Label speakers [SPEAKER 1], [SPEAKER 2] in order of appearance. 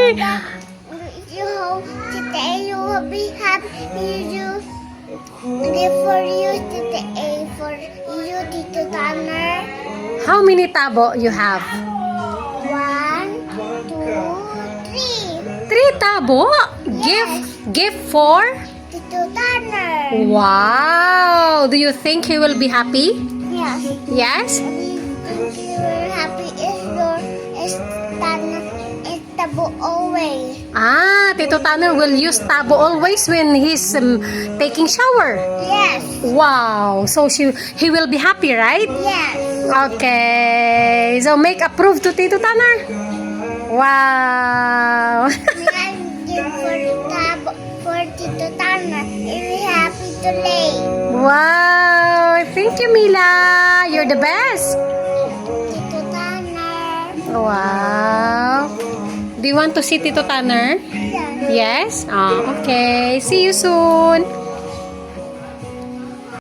[SPEAKER 1] You hope today you will be happy. You give for you today for you, Tito Tanner.
[SPEAKER 2] How many tabo you have?
[SPEAKER 1] 1, 2, 3.
[SPEAKER 2] 3 tabo? Gift for?
[SPEAKER 1] Tito Tanner.
[SPEAKER 2] Wow! Do you think he will be happy?
[SPEAKER 1] Yes.
[SPEAKER 2] Yes?
[SPEAKER 1] You will happy if your is Tanner is tabo always.
[SPEAKER 2] Tito Tanner will use tabo always when he's taking shower.
[SPEAKER 1] Yes.
[SPEAKER 2] Wow! So he will be happy, right?
[SPEAKER 1] Yes.
[SPEAKER 2] Okay. So make approve to Tito Tanner. Wow!
[SPEAKER 1] May I give for tabo for Tito Tanner. If we happy today.
[SPEAKER 2] Wow! Thank you, Mila. You're the best.
[SPEAKER 1] Tito Tanner.
[SPEAKER 2] Wow. Do you want to see Tito Tanner?
[SPEAKER 1] Yes.
[SPEAKER 2] Yes? Okay. See you soon.